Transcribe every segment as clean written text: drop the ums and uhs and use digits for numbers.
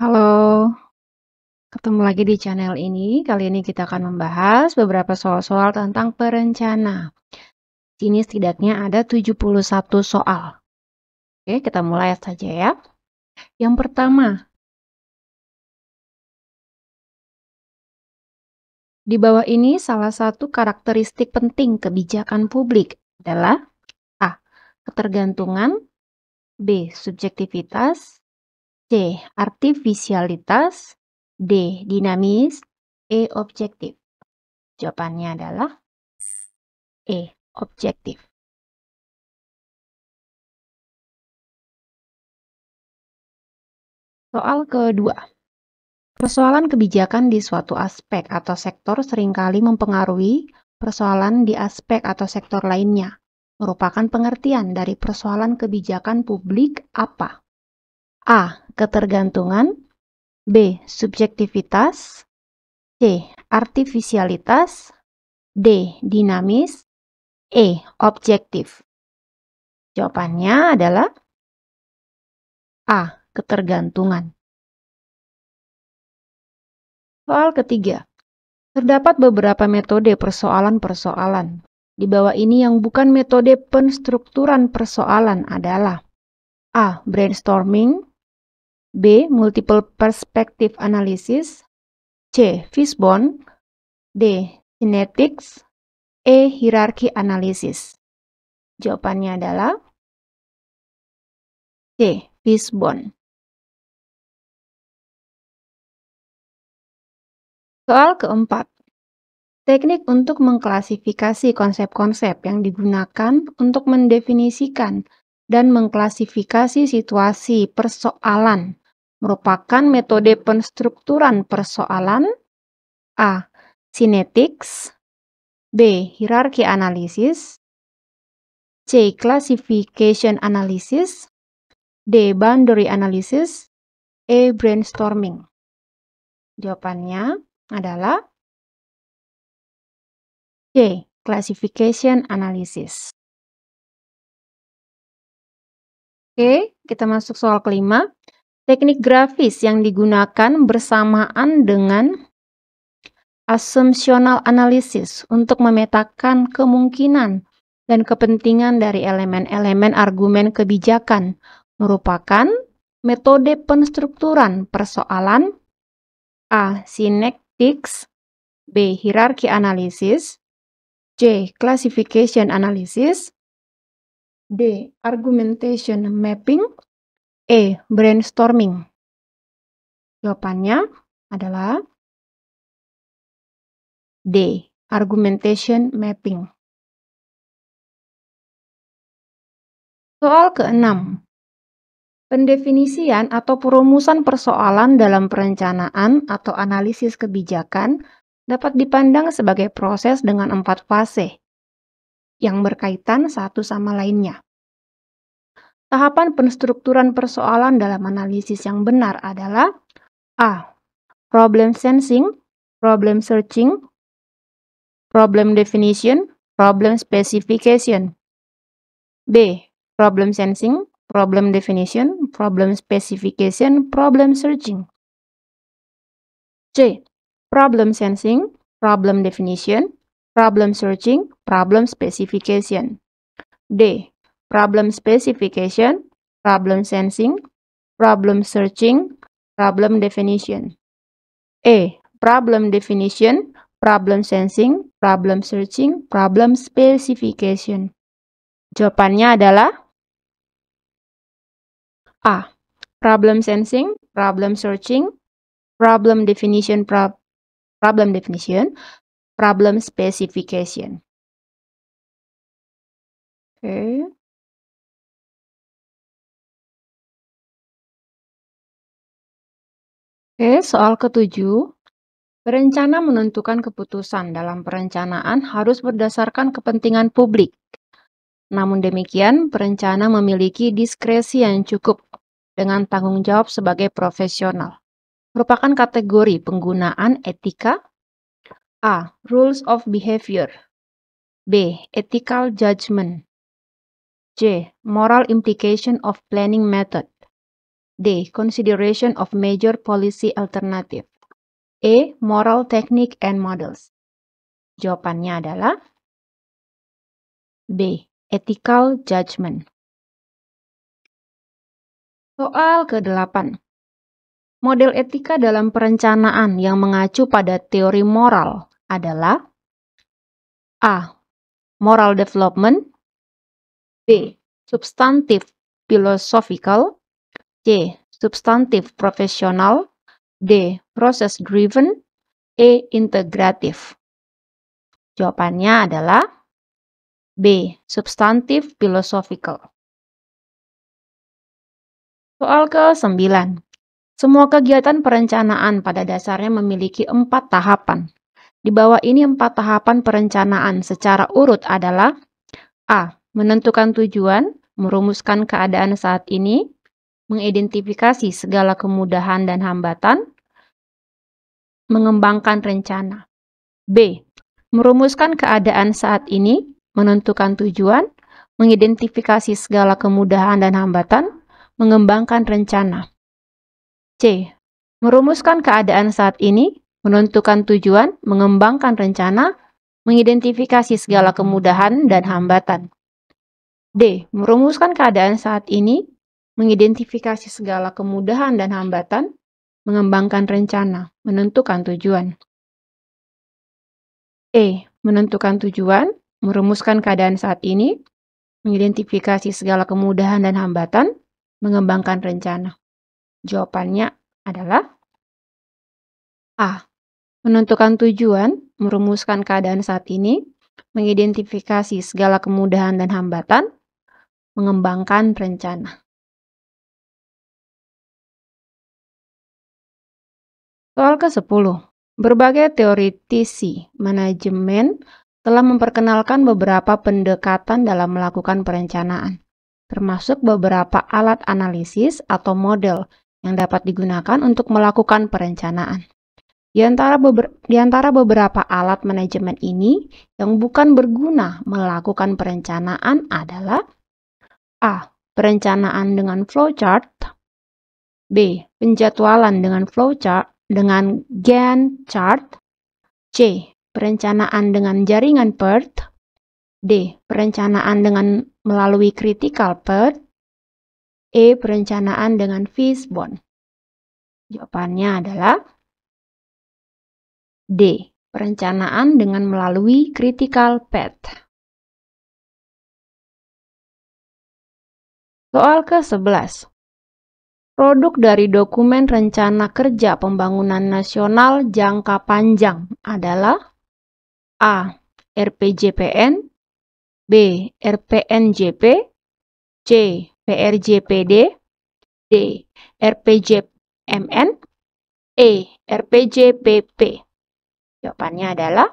Halo, ketemu lagi di channel ini. Kali ini kita akan membahas beberapa soal-soal tentang perencana. Sini setidaknya ada 71 soal. Oke, kita mulai saja ya. Yang pertama, di bawah ini salah satu karakteristik penting kebijakan publik adalah A. Ketergantungan, B. Subjektivitas, C. Artifisialitas, D. Dinamis, E. Objektif. Jawabannya adalah E. Objektif. Soal kedua, persoalan kebijakan di suatu aspek atau sektor seringkali mempengaruhi persoalan di aspek atau sektor lainnya. Merupakan pengertian dari persoalan kebijakan publik apa? A. Ketergantungan, B. Subjektivitas, C. Artifisialitas, D. Dinamis, E. Objektif. Jawabannya adalah A. Ketergantungan. Soal ketiga, terdapat beberapa metode persoalan-persoalan. Di bawah ini yang bukan metode penstrukturan persoalan adalah A. Brainstorming, B. Multiple perspective analysis, C. Fishbone, D. Kinetics, E. Hierarchy analysis. Jawabannya adalah C. Fishbone. Soal keempat, teknik untuk mengklasifikasi konsep-konsep yang digunakan untuk mendefinisikan dan mengklasifikasi situasi persoalan merupakan metode penstrukturan persoalan. A. Kinetics, B. Hierarchy analysis, C. Classification analysis, D. Boundary analysis, E. Brainstorming. Jawabannya adalah C. Classification analysis. Oke, kita masuk soal kelima. Teknik grafis yang digunakan bersamaan dengan assumptional analysis untuk memetakan kemungkinan dan kepentingan dari elemen-elemen argumen kebijakan merupakan metode penstrukturan persoalan. A. Kinetics, B. Hierarchy analysis, C. Classification analysis, D. Argumentation mapping, E. Brainstorming. Jawabannya adalah D. Argumentation mapping. Soal ke-6. Pendefinisian atau perumusan persoalan dalam perencanaan atau analisis kebijakan dapat dipandang sebagai proses dengan 4 fase yang berkaitan satu sama lainnya. Tahapan penstrukturan persoalan dalam analisis yang benar adalah A. Problem sensing, problem searching, problem definition, problem specification. B. Problem sensing, problem definition, problem specification, problem searching. C. Problem sensing, problem definition, problem searching, problem specification. D. Problem specification, problem sensing, problem searching, problem definition. E. Problem definition, problem sensing, problem searching, problem specification. Jawabannya adalah A. Problem sensing, problem searching, problem definition, problem specification. Oke. Soal ke-7. Berencana menentukan keputusan dalam perencanaan harus berdasarkan kepentingan publik. Namun demikian, perencana memiliki diskresi yang cukup dengan tanggung jawab sebagai profesional. Merupakan kategori penggunaan etika. A. Rules of behavior, B. Ethical judgment, C. Moral implication of planning method, D. Consideration of major policy alternative. E. Moral technique and models. Jawabannya adalah B. Ethical judgment. Soal ke-8. Model etika dalam perencanaan yang mengacu pada teori moral adalah A. Moral development. B. Substantive philosophical. C. Substantive professional. D. Process driven. E. Integrative. Jawabannya adalah B. Substantive philosophical. Soal ke-9. Semua kegiatan perencanaan pada dasarnya memiliki 4 tahapan. Di bawah ini 4 tahapan perencanaan secara urut adalah A. Menentukan tujuan, merumuskan keadaan saat ini, mengidentifikasi segala kemudahan dan hambatan, mengembangkan rencana. B. Merumuskan keadaan saat ini, menentukan tujuan, mengidentifikasi segala kemudahan dan hambatan, mengembangkan rencana. C. Merumuskan keadaan saat ini, menentukan tujuan, mengembangkan rencana, mengidentifikasi segala kemudahan dan hambatan. D. Merumuskan keadaan saat ini, mengidentifikasi segala kemudahan dan hambatan, mengembangkan rencana, menentukan tujuan. E. Menentukan tujuan, merumuskan keadaan saat ini, mengidentifikasi segala kemudahan dan hambatan, mengembangkan rencana. Jawabannya adalah A. Menentukan tujuan, merumuskan keadaan saat ini, mengidentifikasi segala kemudahan dan hambatan, mengembangkan rencana. Soal ke-10. Berbagai teoritisi manajemen telah memperkenalkan beberapa pendekatan dalam melakukan perencanaan, termasuk beberapa alat analisis atau model yang dapat digunakan untuk melakukan perencanaan. Di antara beberapa alat manajemen ini, yang bukan berguna melakukan perencanaan adalah A. Perencanaan dengan flowchart. B. Penjadwalan dengan flowchart dengan Gantt chart. C. Perencanaan dengan jaringan PERT. D. Perencanaan dengan melalui critical PERT. E. Perencanaan dengan fishbone. Jawabannya adalah D. Perencanaan dengan melalui critical path. Soal ke-11. Produk dari dokumen rencana kerja pembangunan nasional jangka panjang adalah A. RPJPN. B. RPNJP. C. PRJPD. D. RPJMN. E. RPJPP. Jawabannya adalah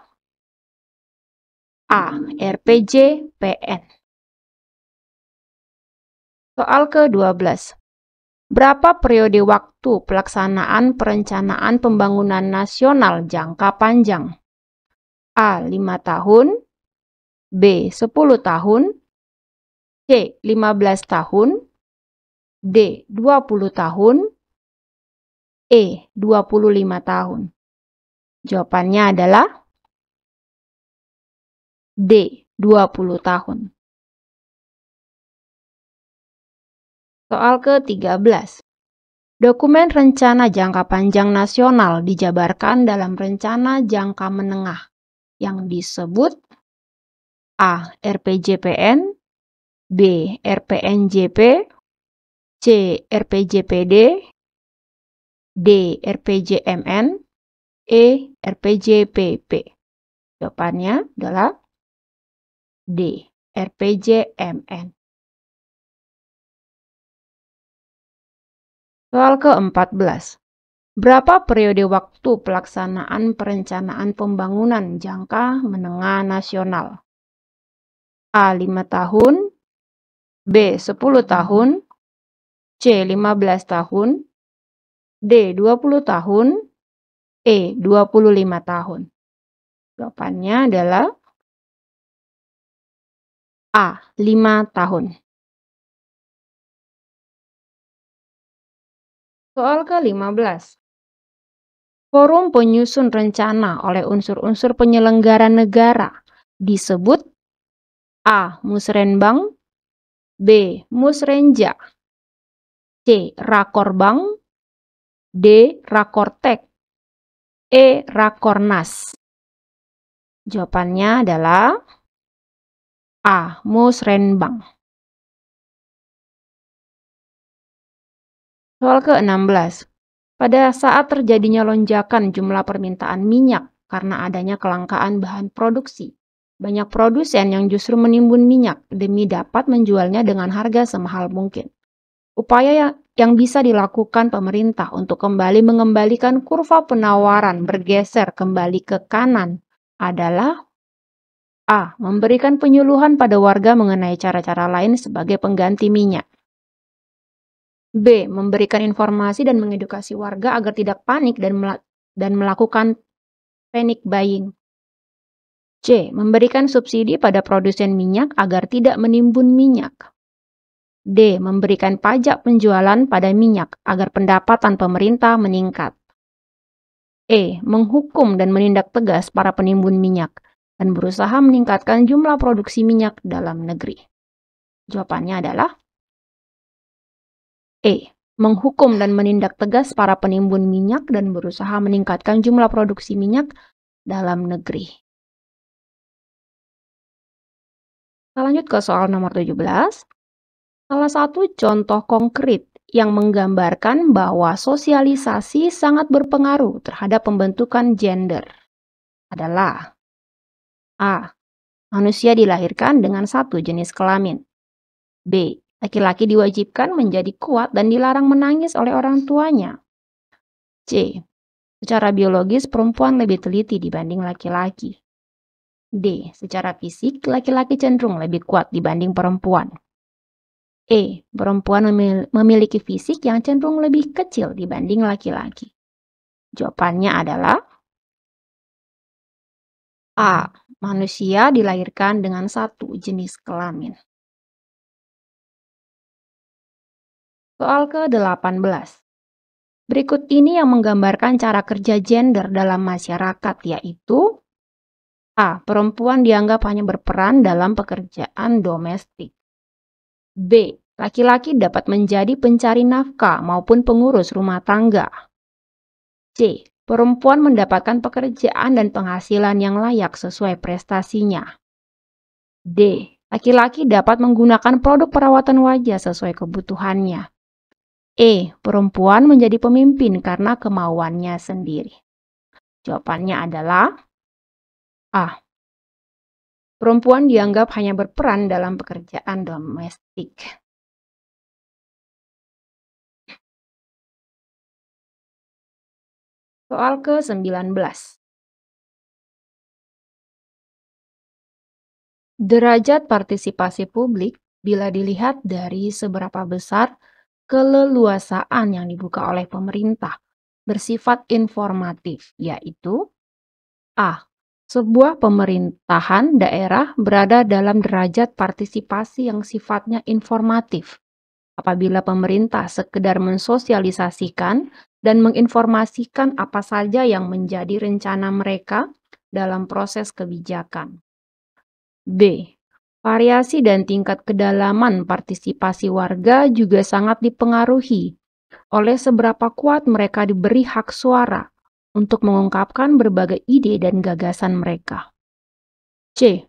A. RPJPN. Soal ke-12. Berapa periode waktu pelaksanaan perencanaan pembangunan nasional jangka panjang? A. 5 tahun. B. 10 tahun. C. 15 tahun. D. 20 tahun. E. 25 tahun. Jawabannya adalah D. 20 tahun. Soal ke-13. Dokumen rencana jangka panjang nasional dijabarkan dalam rencana jangka menengah yang disebut A. RPJPN. B. RPNJP. C. RPJPD. D. RPJMN. E. RPJPP. Jawabannya adalah D. RPJMN. Soal ke-14. Berapa periode waktu pelaksanaan perencanaan pembangunan jangka menengah nasional? A. 5 tahun. B. 10 tahun. C. 15 tahun. D. 20 tahun. E. 25 tahun. Jawabannya adalah A. 5 tahun. Soal ke-15. Forum penyusun rencana oleh unsur-unsur penyelenggara negara disebut A. Musrenbang, B. Musrenja, C. Rakorbang, D. Rakortek, E. Rakornas. Jawabannya adalah A. Musrenbang. Soal ke-16. Pada saat terjadinya lonjakan jumlah permintaan minyak karena adanya kelangkaan bahan produksi, banyak produsen yang justru menimbun minyak demi dapat menjualnya dengan harga semahal mungkin. Upaya yang bisa dilakukan pemerintah untuk kembali mengembalikan kurva penawaran bergeser kembali ke kanan adalah A. Memberikan penyuluhan pada warga mengenai cara-cara lain sebagai pengganti minyak. B. Memberikan informasi dan mengedukasi warga agar tidak panik dan melakukan panic buying. C. Memberikan subsidi pada produsen minyak agar tidak menimbun minyak. D. Memberikan pajak penjualan pada minyak agar pendapatan pemerintah meningkat. E. Menghukum dan menindak tegas para penimbun minyak dan berusaha meningkatkan jumlah produksi minyak dalam negeri. Jawabannya adalah E. Menghukum dan menindak tegas para penimbun minyak dan berusaha meningkatkan jumlah produksi minyak dalam negeri. Kita lanjut ke soal nomor 17. Salah satu contoh konkret yang menggambarkan bahwa sosialisasi sangat berpengaruh terhadap pembentukan gender adalah A. Manusia dilahirkan dengan satu jenis kelamin. B. Laki-laki diwajibkan menjadi kuat dan dilarang menangis oleh orang tuanya. C. Secara biologis perempuan lebih teliti dibanding laki-laki. D. Secara fisik laki-laki cenderung lebih kuat dibanding perempuan. E. Perempuan memiliki fisik yang cenderung lebih kecil dibanding laki-laki. Jawabannya adalah A. Manusia dilahirkan dengan satu jenis kelamin. Soal ke-18. Berikut ini yang menggambarkan cara kerja gender dalam masyarakat, yaitu A. Perempuan dianggap hanya berperan dalam pekerjaan domestik. B. Laki-laki dapat menjadi pencari nafkah maupun pengurus rumah tangga. C. Perempuan mendapatkan pekerjaan dan penghasilan yang layak sesuai prestasinya. D. Laki-laki dapat menggunakan produk perawatan wajah sesuai kebutuhannya. E. Perempuan menjadi pemimpin karena kemauannya sendiri. Jawabannya adalah A. Perempuan dianggap hanya berperan dalam pekerjaan domestik. Soal ke-19. Derajat partisipasi publik bila dilihat dari seberapa besar keleluasaan yang dibuka oleh pemerintah bersifat informatif, yaitu A. Sebuah pemerintahan daerah berada dalam derajat partisipasi yang sifatnya informatif apabila pemerintah sekedar mensosialisasikan dan menginformasikan apa saja yang menjadi rencana mereka dalam proses kebijakan. B. Variasi dan tingkat kedalaman partisipasi warga juga sangat dipengaruhi oleh seberapa kuat mereka diberi hak suara untuk mengungkapkan berbagai ide dan gagasan mereka. C.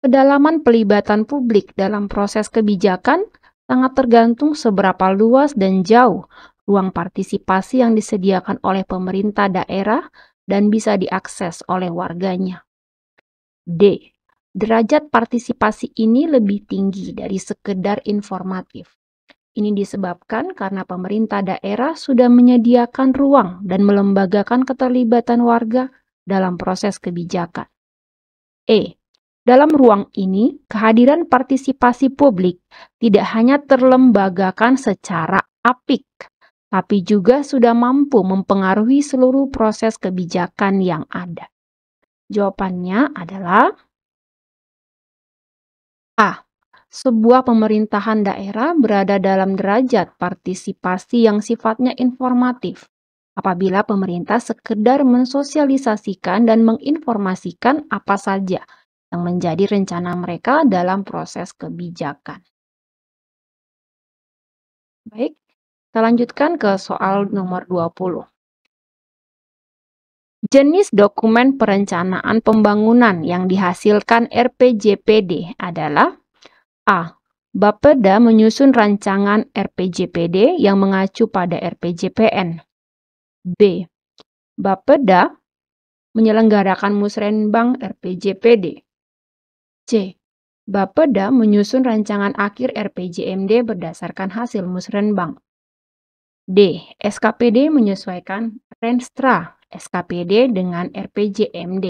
Kedalaman pelibatan publik dalam proses kebijakan sangat tergantung seberapa luas dan jauh ruang partisipasi yang disediakan oleh pemerintah daerah dan bisa diakses oleh warganya. D. Derajat partisipasi ini lebih tinggi dari sekedar informatif. Ini disebabkan karena pemerintah daerah sudah menyediakan ruang dan melembagakan keterlibatan warga dalam proses kebijakan. E. Dalam ruang ini, kehadiran partisipasi publik tidak hanya terlembagakan secara apik, tapi juga sudah mampu mempengaruhi seluruh proses kebijakan yang ada. Jawabannya adalah A. Sebuah pemerintahan daerah berada dalam derajat partisipasi yang sifatnya informatif. Apabila pemerintah sekedar mensosialisasikan dan menginformasikan apa saja yang menjadi rencana mereka dalam proses kebijakan. Baik, kita lanjutkan ke soal nomor 20. Jenis dokumen perencanaan pembangunan yang dihasilkan RPJPD adalah A. Bapeda menyusun rancangan RPJPD yang mengacu pada RPJPN. B. Bapeda menyelenggarakan musrenbang RPJPD. C. Bapeda menyusun rancangan akhir RPJMD berdasarkan hasil musrenbang. D. SKPD menyesuaikan Renstra SKPD dengan RPJMD.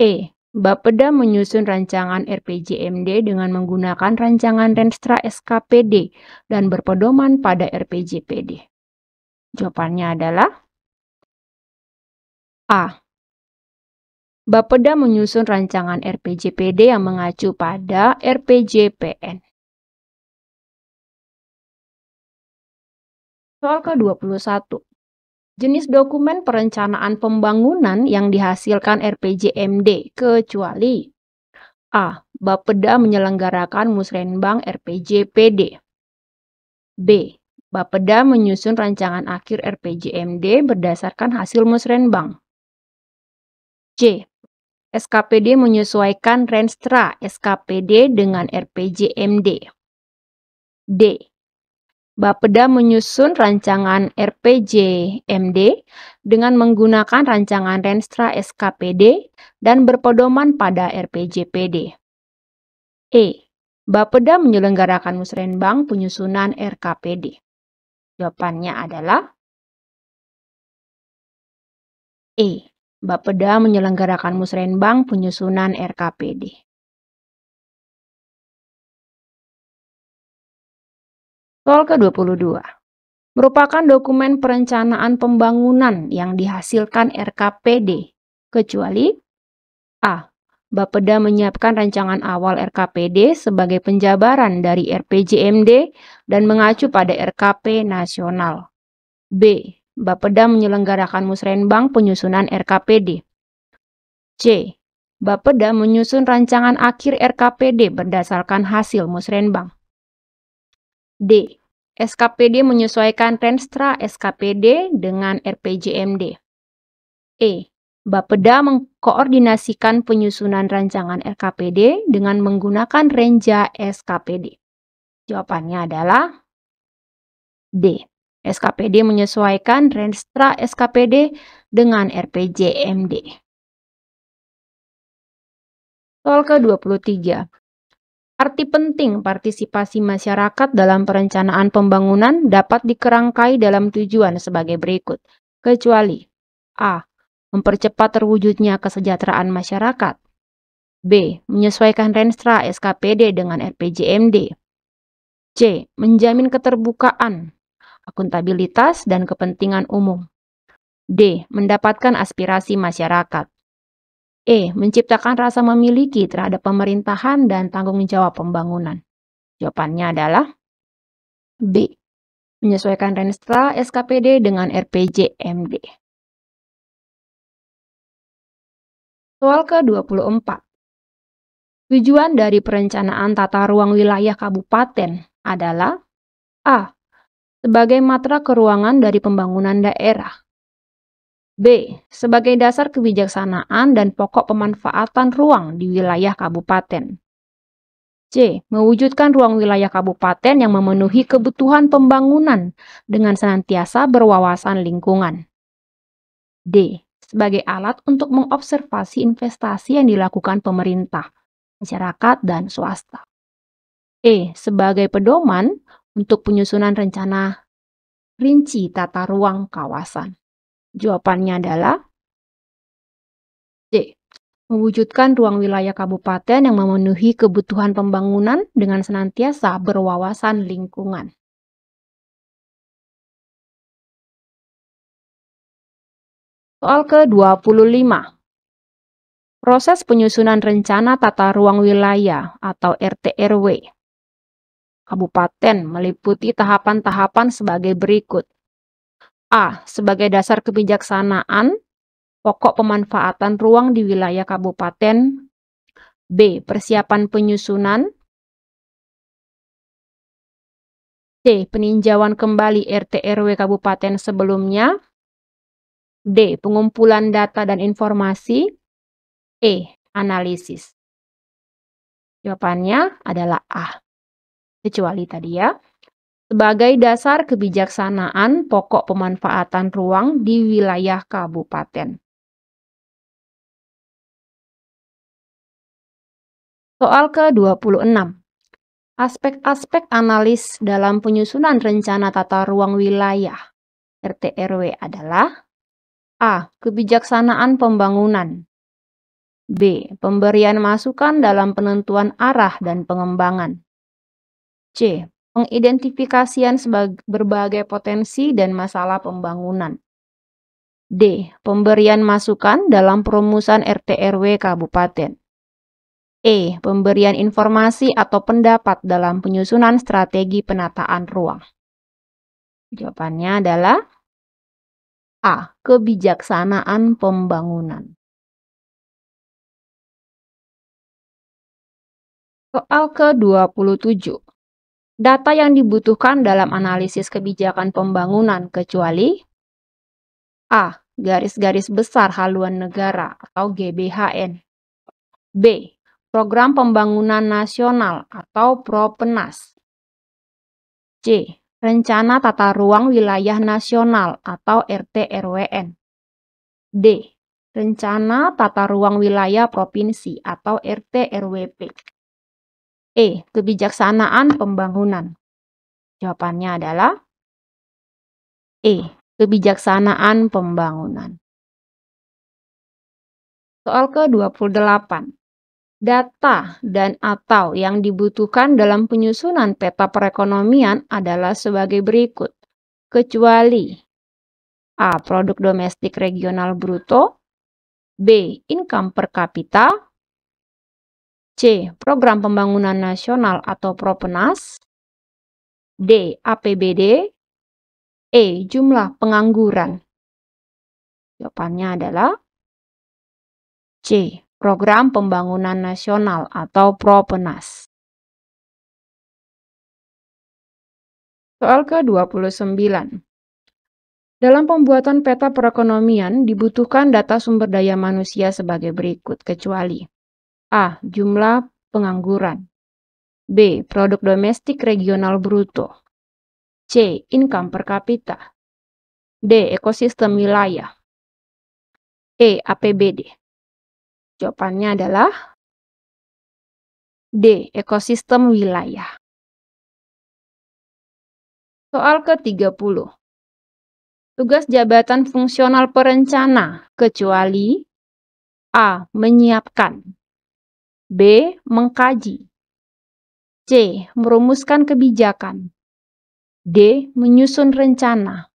E. Bapeda menyusun rancangan RPJMD dengan menggunakan rancangan Renstra SKPD dan berpedoman pada RPJPD. Jawabannya adalah A. Bapeda menyusun rancangan RPJPD yang mengacu pada RPJPN. Soal ke-21. Jenis dokumen perencanaan pembangunan yang dihasilkan RPJMD kecuali A. Bapeda menyelenggarakan musrenbang RPJPD. B. Bapeda menyusun rancangan akhir RPJMD berdasarkan hasil musrenbang. C. SKPD menyesuaikan Renstra SKPD dengan RPJMD. D. Bapeda menyusun rancangan RPJMD dengan menggunakan rancangan Renstra SKPD dan berpedoman pada RPJPD. E. Bapeda menyelenggarakan musrenbang penyusunan RKPD. Jawabannya adalah E. Bapeda menyelenggarakan musrenbang penyusunan RKPD. Soal ke-22. Merupakan dokumen perencanaan pembangunan yang dihasilkan RKPD, kecuali A. Bapeda menyiapkan rancangan awal RKPD sebagai penjabaran dari RPJMD dan mengacu pada RKP nasional. B. Bapeda menyelenggarakan musrenbang penyusunan RKPD. C. Bapeda menyusun rancangan akhir RKPD berdasarkan hasil musrenbang. D. SKPD menyesuaikan Renstra SKPD dengan RPJMD. E. Bapeda mengkoordinasikan penyusunan rancangan RKPD dengan menggunakan Renja SKPD. Jawabannya adalah D. SKPD menyesuaikan Renstra SKPD dengan RPJMD. Soal ke-23. Arti penting partisipasi masyarakat dalam perencanaan pembangunan dapat dikerangkai dalam tujuan sebagai berikut, kecuali A. Mempercepat terwujudnya kesejahteraan masyarakat. B. Menyesuaikan Renstra SKPD dengan RPJMD. C. Menjamin keterbukaan, akuntabilitas, dan kepentingan umum. D. Mendapatkan aspirasi masyarakat. E. Menciptakan rasa memiliki terhadap pemerintahan dan tanggung jawab pembangunan. Jawabannya adalah B. Menyesuaikan Renstra SKPD dengan RPJMD. Soal ke-24. Tujuan dari perencanaan tata ruang wilayah kabupaten adalah A. Sebagai matra keuangan dari pembangunan daerah. B. Sebagai dasar kebijaksanaan dan pokok pemanfaatan ruang di wilayah kabupaten. C. Mewujudkan ruang wilayah kabupaten yang memenuhi kebutuhan pembangunan dengan senantiasa berwawasan lingkungan. D. Sebagai alat untuk mengobservasi investasi yang dilakukan pemerintah, masyarakat, dan swasta. E. Sebagai pedoman untuk penyusunan rencana rinci tata ruang kawasan. Jawabannya adalah D. Mewujudkan ruang wilayah kabupaten yang memenuhi kebutuhan pembangunan dengan senantiasa berwawasan lingkungan. Soal ke-25. Proses penyusunan rencana tata ruang wilayah atau RT/RW kabupaten meliputi tahapan-tahapan sebagai berikut. A. Sebagai dasar kebijaksanaan, pokok pemanfaatan ruang di wilayah kabupaten. B. Persiapan penyusunan. C. Peninjauan kembali RT/RW kabupaten sebelumnya. D. Pengumpulan data dan informasi. E. Analisis. Jawabannya adalah A. Kecuali tadi ya. Sebagai dasar kebijaksanaan pokok pemanfaatan ruang di wilayah kabupaten. Soal ke-26. Aspek-aspek analis dalam penyusunan rencana tata ruang wilayah RT/RW adalah A. Kebijaksanaan pembangunan. B. Pemberian masukan dalam penentuan arah dan pengembangan. C. Pengidentifikasian berbagai potensi dan masalah pembangunan. D. Pemberian masukan dalam perumusan RT/RW kabupaten. E. Pemberian informasi atau pendapat dalam penyusunan strategi penataan ruang. Jawabannya adalah A. Kebijaksanaan pembangunan. Soal ke-27. Data yang dibutuhkan dalam analisis kebijakan pembangunan kecuali A. Garis-garis besar haluan negara atau GBHN. B. Program Pembangunan Nasional atau Propenas. C. Rencana Tata Ruang Wilayah Nasional atau RT/RWN. D. Rencana Tata Ruang Wilayah Provinsi atau RT/RWP. E. Kebijaksanaan Pembangunan. Jawabannya adalah E. Kebijaksanaan Pembangunan. Soal ke-28. Data dan atau yang dibutuhkan dalam penyusunan peta perekonomian adalah sebagai berikut. Kecuali A. Produk domestik regional bruto. B. Income per kapita. C. Program Pembangunan Nasional atau Propenas. D. APBD. E. Jumlah pengangguran. Jawabannya adalah C. Program Pembangunan Nasional atau Propenas. Soal ke-29. Dalam pembuatan peta perekonomian dibutuhkan data sumber daya manusia sebagai berikut, kecuali A. Jumlah pengangguran. B. Produk domestik regional bruto. C. Income per kapita. D. Ekosistem wilayah. E. APBD. Jawabannya adalah D. Ekosistem wilayah. Soal ke-30. Tugas jabatan fungsional perencana kecuali A. Menyiapkan. B. Mengkaji. C. Merumuskan kebijakan. D. Menyusun rencana.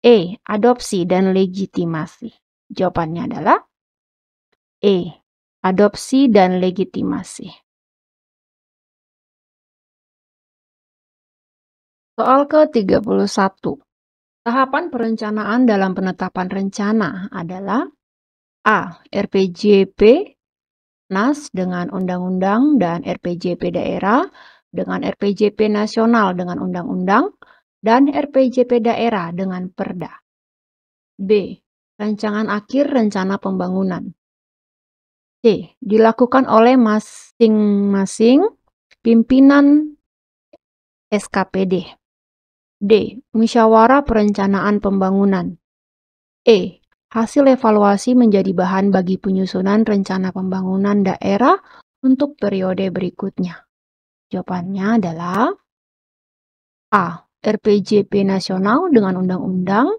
E. Adopsi dan legitimasi. Jawabannya adalah E. Adopsi dan legitimasi. Soal ke-31. Tahapan perencanaan dalam penetapan rencana adalah A. RPJP NAS dengan undang-undang dan RPJP daerah dengan RPJP nasional dengan undang-undang dan RPJP daerah dengan perda. B. Rancangan akhir rencana pembangunan. C. Dilakukan oleh masing-masing pimpinan SKPD. D. Musyawarah perencanaan pembangunan. E. Hasil evaluasi menjadi bahan bagi penyusunan rencana pembangunan daerah untuk periode berikutnya. Jawabannya adalah A. RPJP nasional dengan undang-undang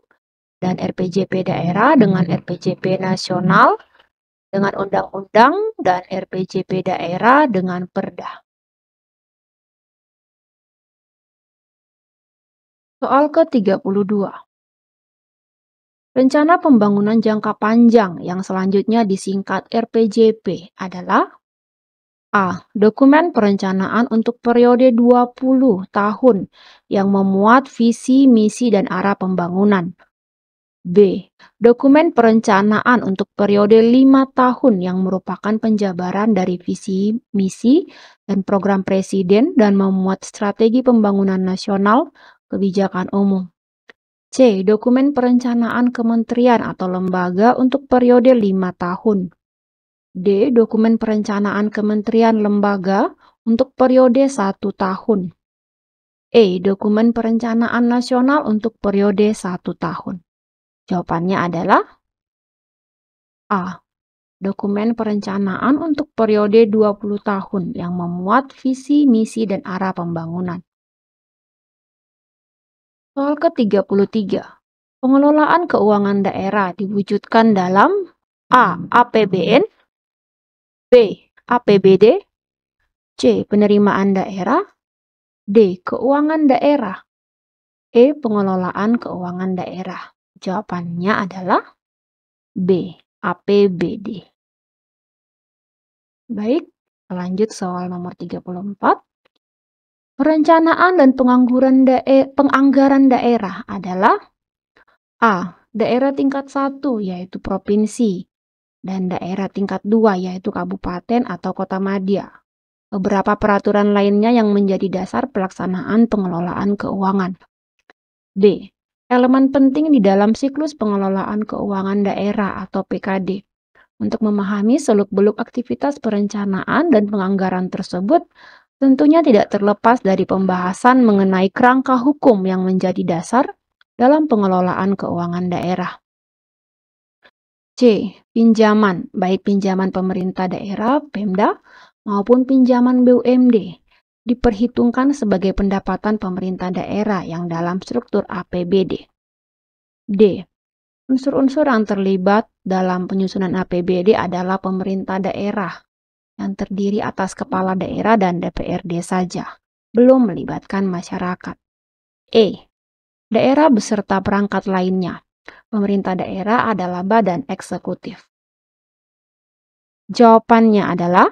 dan RPJP daerah dengan RPJP nasional dengan undang-undang dan RPJP daerah dengan perda. Soal ke-32. Rencana Pembangunan Jangka Panjang yang selanjutnya disingkat RPJP adalah A. Dokumen perencanaan untuk periode 20 tahun yang memuat visi, misi, dan arah pembangunan. B. Dokumen perencanaan untuk periode 5 tahun yang merupakan penjabaran dari visi, misi, dan program presiden dan memuat strategi pembangunan nasional, kebijakan umum. C. Dokumen perencanaan kementerian atau lembaga untuk periode 5 tahun. D. Dokumen perencanaan kementerian lembaga untuk periode 1 tahun. E. Dokumen perencanaan nasional untuk periode 1 tahun. Jawabannya adalah A. Dokumen perencanaan untuk periode 20 tahun yang memuat visi, misi, dan arah pembangunan. Soal ke-33. Pengelolaan keuangan daerah diwujudkan dalam A. APBN, B. APBD, C. Penerimaan daerah, D. Keuangan daerah, E. Pengelolaan keuangan daerah. Jawabannya adalah B. APBD. Baik, lanjut soal nomor 34. Perencanaan dan penganggaran daerah adalah A. Daerah tingkat 1 yaitu provinsi dan daerah tingkat 2 yaitu kabupaten atau kota madya. Beberapa peraturan lainnya yang menjadi dasar pelaksanaan pengelolaan keuangan. B. Elemen penting di dalam siklus pengelolaan keuangan daerah atau PKD. Untuk memahami seluk-beluk aktivitas perencanaan dan penganggaran tersebut, tentunya tidak terlepas dari pembahasan mengenai kerangka hukum yang menjadi dasar dalam pengelolaan keuangan daerah. C. Pinjaman, baik pinjaman pemerintah daerah, Pemda, maupun pinjaman BUMD, diperhitungkan sebagai pendapatan pemerintah daerah yang dalam struktur APBD. D. Unsur-unsur yang terlibat dalam penyusunan APBD adalah pemerintah daerah, yang terdiri atas kepala daerah dan DPRD saja, belum melibatkan masyarakat. E. Daerah beserta perangkat lainnya. Pemerintah daerah adalah badan eksekutif. Jawabannya adalah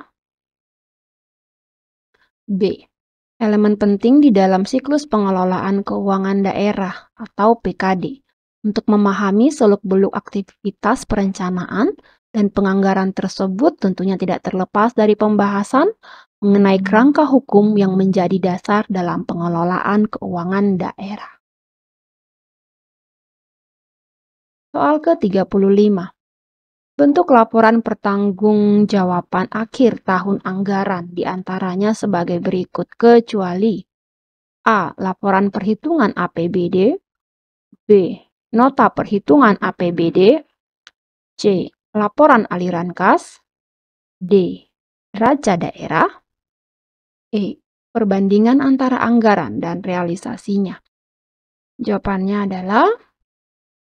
B. Elemen penting di dalam siklus pengelolaan keuangan daerah atau PKD. Untuk memahami seluk-beluk aktivitas perencanaan dan penganggaran tersebut tentunya tidak terlepas dari pembahasan mengenai kerangka hukum yang menjadi dasar dalam pengelolaan keuangan daerah. Soal ke-35. Bentuk laporan pertanggungjawaban akhir tahun anggaran diantaranya sebagai berikut kecuali A. Laporan perhitungan APBD, B. Nota perhitungan APBD, C. Laporan aliran kas, D. Neraca daerah, E. Perbandingan antara anggaran dan realisasinya. Jawabannya adalah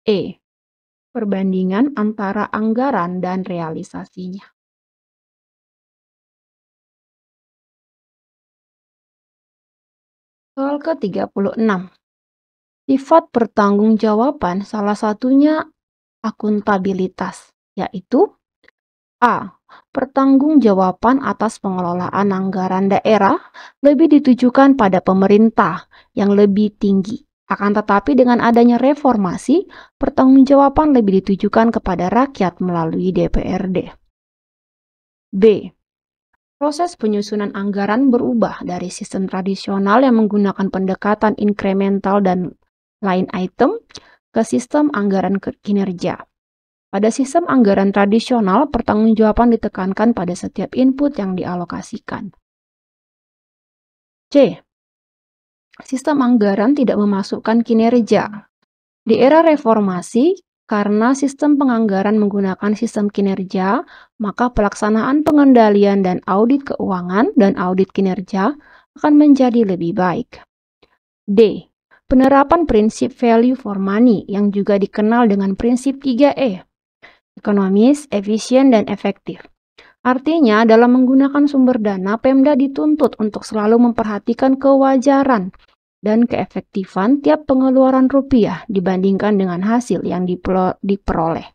E. Perbandingan antara anggaran dan realisasinya. Soal ke-36. Sifat pertanggungjawaban salah satunya akuntabilitas, yaitu A. Pertanggungjawaban atas pengelolaan anggaran daerah lebih ditujukan pada pemerintah yang lebih tinggi. Akan tetapi dengan adanya reformasi, pertanggungjawaban lebih ditujukan kepada rakyat melalui DPRD. B. Proses penyusunan anggaran berubah dari sistem tradisional yang menggunakan pendekatan inkremental dan line item ke sistem anggaran kinerja. Pada sistem anggaran tradisional, pertanggungjawaban ditekankan pada setiap input yang dialokasikan. C. Sistem anggaran tidak memasukkan kinerja. Di era reformasi, karena sistem penganggaran menggunakan sistem kinerja, maka pelaksanaan pengendalian dan audit keuangan dan audit kinerja akan menjadi lebih baik. D. Penerapan prinsip value for money yang juga dikenal dengan prinsip 3E. Ekonomis, efisien, dan efektif. Artinya, dalam menggunakan sumber dana, Pemda dituntut untuk selalu memperhatikan kewajaran dan keefektifan tiap pengeluaran rupiah dibandingkan dengan hasil yang diperoleh.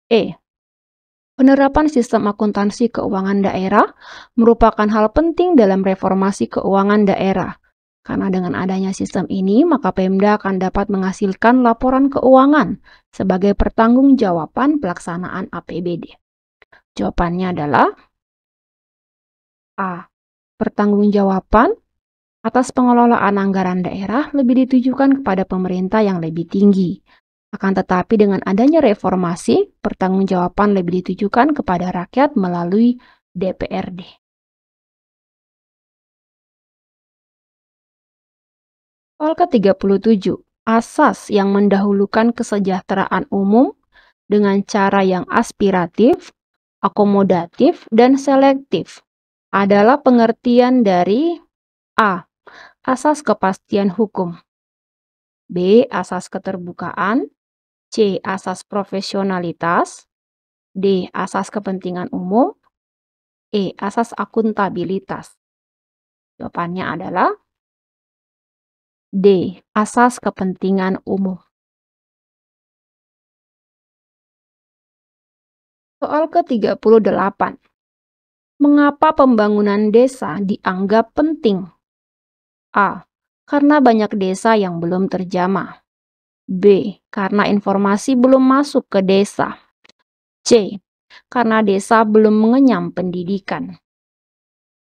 E. Penerapan sistem akuntansi keuangan daerah merupakan hal penting dalam reformasi keuangan daerah. Karena dengan adanya sistem ini, maka Pemda akan dapat menghasilkan laporan keuangan sebagai pertanggungjawaban pelaksanaan APBD. Jawabannya adalah A. Pertanggungjawaban atas pengelolaan anggaran daerah lebih ditujukan kepada pemerintah yang lebih tinggi. Akan tetapi dengan adanya reformasi, pertanggungjawaban lebih ditujukan kepada rakyat melalui DPRD. Soal ke-37. Asas yang mendahulukan kesejahteraan umum dengan cara yang aspiratif, akomodatif, dan selektif adalah pengertian dari A. Asas kepastian hukum, B. Asas keterbukaan, C. Asas profesionalitas, D. Asas kepentingan umum, E. Asas akuntabilitas. Jawabannya adalah D. Asas kepentingan umum. Soal ke-38. Mengapa pembangunan desa dianggap penting? A. Karena banyak desa yang belum terjamah. B. Karena informasi belum masuk ke desa. C. Karena desa belum mengenyam pendidikan.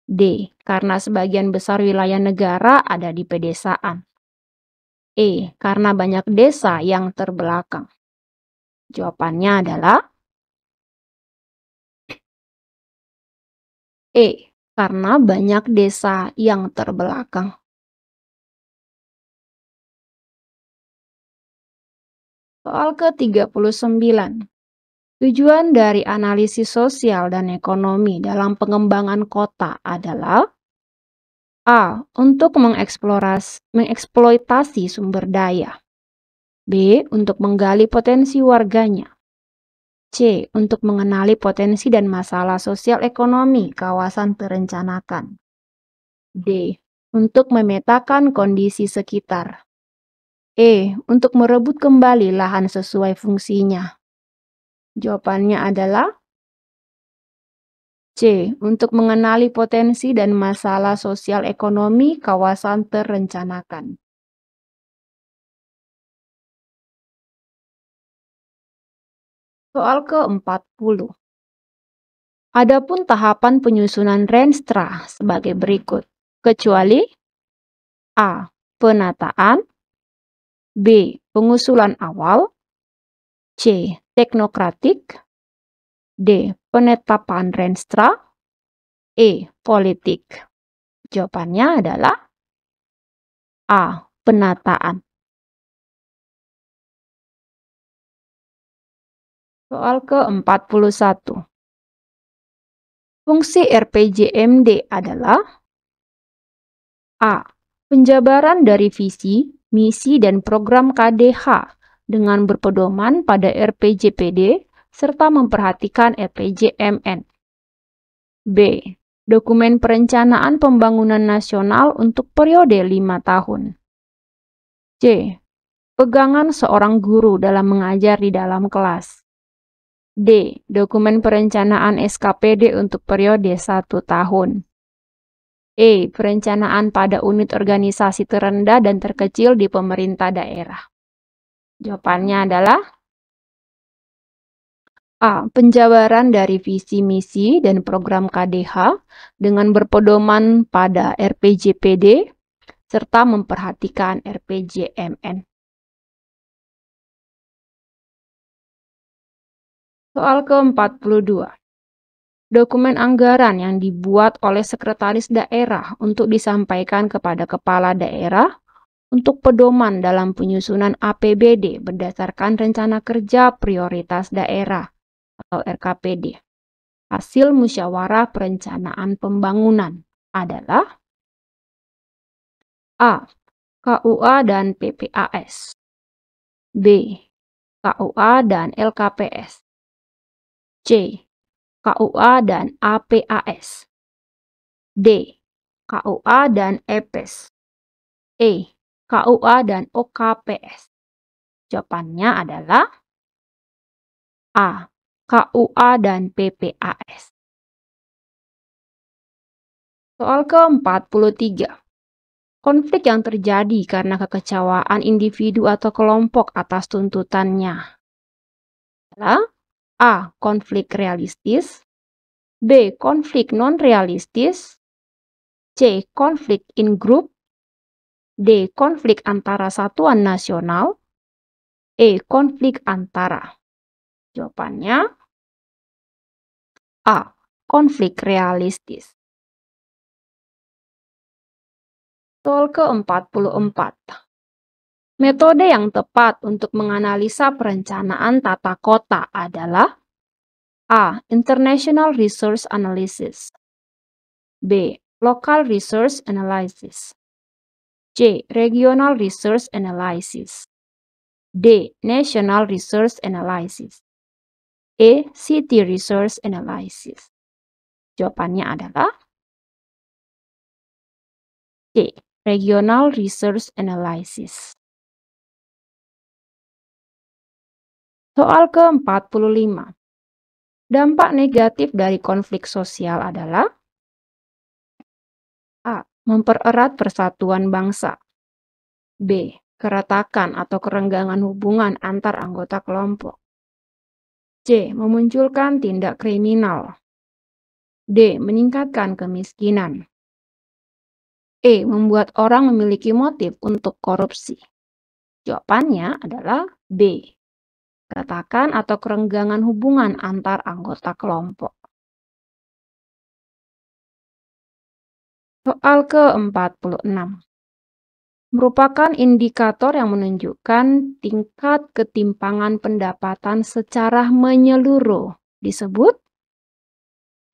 D. Karena sebagian besar wilayah negara ada di pedesaan. E. Karena banyak desa yang terbelakang. Jawabannya adalah E. Karena banyak desa yang terbelakang. Soal ke-39. Tujuan dari analisis sosial dan ekonomi dalam pengembangan kota adalah A. Untuk mengeksploitasi sumber daya. B. Untuk menggali potensi warganya. C. Untuk mengenali potensi dan masalah sosial ekonomi kawasan terencanakan. D. Untuk memetakan kondisi sekitar. E. Untuk merebut kembali lahan sesuai fungsinya. Jawabannya adalah C. Untuk mengenali potensi dan masalah sosial ekonomi kawasan terencanakan. Soal ke-40. Adapun tahapan penyusunan Renstra sebagai berikut, kecuali A. Penataan, B. Pengusulan awal, C. Teknokratik, D. Penetapan Renstra, E. Politik. Jawabannya adalah A. Penataan. Soal ke-41. Fungsi RPJMD adalah A. Penjabaran dari visi, misi, dan program KDH dengan berpedoman pada RPJPD serta memperhatikan RPJMN. B. Dokumen perencanaan pembangunan nasional untuk periode 5 tahun. C. Pegangan seorang guru dalam mengajar di dalam kelas. D. Dokumen perencanaan SKPD untuk periode 1 tahun. E. Perencanaan pada unit organisasi terendah dan terkecil di pemerintah daerah. Jawabannya adalah A. Penjabaran dari visi misi dan program KDH dengan berpedoman pada RPJPD serta memperhatikan RPJMN. Soal ke-42. Dokumen anggaran yang dibuat oleh sekretaris daerah untuk disampaikan kepada kepala daerah untuk pedoman dalam penyusunan APBD berdasarkan Rencana Kerja Prioritas Daerah atau RKPD. Hasil musyawarah perencanaan pembangunan adalah A. KUA dan PPAS, B. KUA dan LKPS, C. KUA dan APAS, D. KUA dan EPES, E. KUA, dan OKPS? Jawabannya adalah A. KUA dan PPAS. Soal ke-43. Konflik yang terjadi karena kekecewaan individu atau kelompok atas tuntutannya adalah A. Konflik realistis, B. Konflik non-realistis, C. Konflik in-group, D. Konflik antara satuan nasional, E. Konflik antara. Jawabannya A. Konflik realistis. Soal ke-44. Metode yang tepat untuk menganalisa perencanaan tata kota adalah A. International Resource Analysis, B. Local Resource Analysis, C. Regional Resource Analysis, D. National Resource Analysis, E. City Resource Analysis. Jawabannya adalah C. Regional Resource Analysis. Soal ke-45. Dampak negatif dari konflik sosial adalah A. Mempererat persatuan bangsa, B. Keretakan atau kerenggangan hubungan antar anggota kelompok, C. Memunculkan tindak kriminal, D. Meningkatkan kemiskinan, E. Membuat orang memiliki motif untuk korupsi. Jawabannya adalah B. Keretakan atau kerenggangan hubungan antar anggota kelompok. Soal ke-46. Merupakan indikator yang menunjukkan tingkat ketimpangan pendapatan secara menyeluruh. Disebut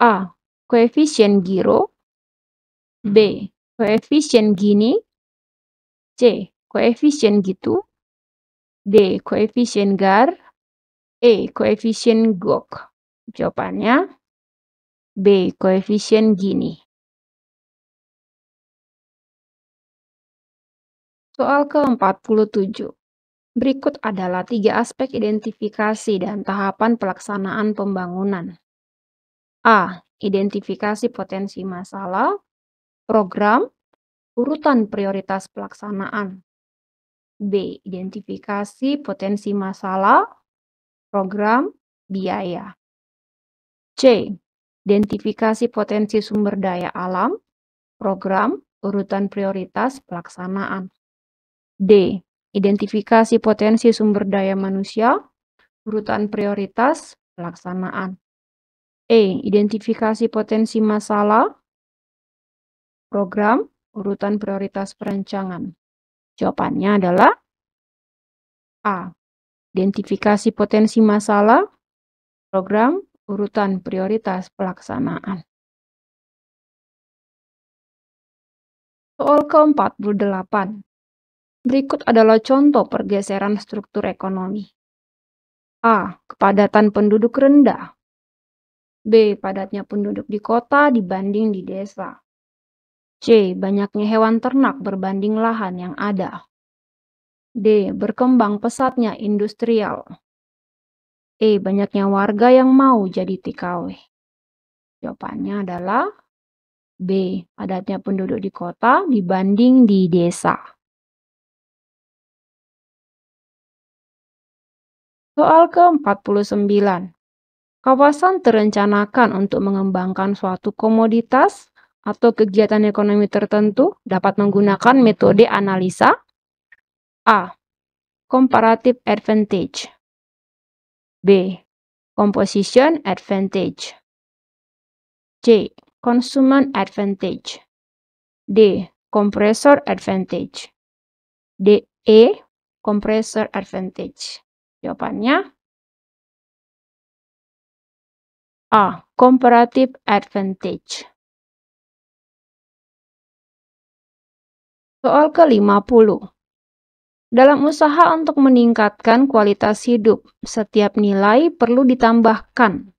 A. Koefisien Giro, B. Koefisien Gini, C. Koefisien Gitu, D. Koefisien Gar, E. Koefisien Gok. Jawabannya B. Koefisien Gini. Soal ke-47. Berikut adalah 3 aspek identifikasi dan tahapan pelaksanaan pembangunan. A. Identifikasi potensi masalah, program, urutan prioritas pelaksanaan. B. Identifikasi potensi masalah, program, biaya. C. Identifikasi potensi sumber daya alam, program, urutan prioritas pelaksanaan. D. Identifikasi potensi sumber daya manusia, urutan prioritas pelaksanaan. E. Identifikasi potensi masalah, program, urutan prioritas perencanaan. Jawabannya adalah A. Identifikasi potensi masalah, program, urutan prioritas pelaksanaan. Soal ke-48. Berikut adalah contoh pergeseran struktur ekonomi. A. Kepadatan penduduk rendah. B. Padatnya penduduk di kota dibanding di desa. C. Banyaknya hewan ternak berbanding lahan yang ada. D. Berkembang pesatnya industrial. E. Banyaknya warga yang mau jadi TKW. Jawabannya adalah B. Padatnya penduduk di kota dibanding di desa. Soal ke-49. Kawasan terencanakan untuk mengembangkan suatu komoditas atau kegiatan ekonomi tertentu dapat menggunakan metode analisa A. Comparative advantage, B. Composition advantage, C. Consumer advantage, D. Compressor advantage, D. E. Compressor advantage. Jawabannya A. Comparative advantage. Soal ke-50. Dalam usaha untuk meningkatkan kualitas hidup, setiap nilai perlu ditambahkan.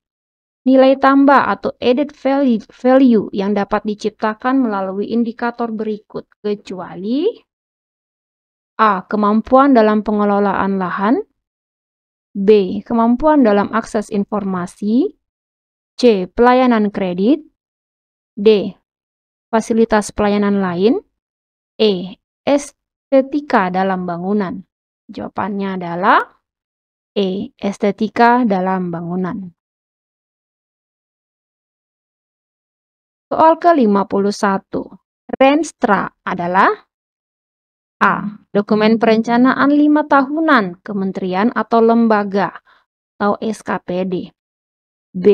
Nilai tambah atau added value yang dapat diciptakan melalui indikator berikut, kecuali A. Kemampuan dalam pengelolaan lahan. B. Kemampuan dalam akses informasi. C. Pelayanan kredit. D. Fasilitas pelayanan lain. E. Estetika dalam bangunan. Jawabannya adalah E. Estetika dalam bangunan. Soal ke-51. Renstra adalah A. Dokumen perencanaan 5 tahunan kementerian atau lembaga atau SKPD. B.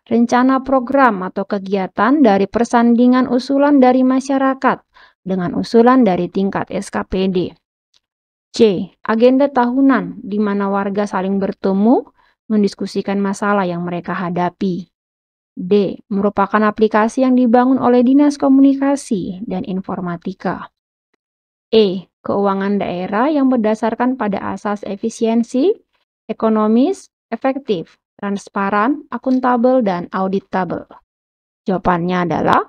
Rencana program atau kegiatan dari persandingan usulan dari masyarakat dengan usulan dari tingkat SKPD. C. Agenda tahunan di mana warga saling bertemu mendiskusikan masalah yang mereka hadapi. D. Merupakan aplikasi yang dibangun oleh Dinas Komunikasi dan Informatika. E. Keuangan daerah yang berdasarkan pada asas efisiensi, ekonomis, efektif, transparan, akuntabel, dan auditabel. Jawabannya adalah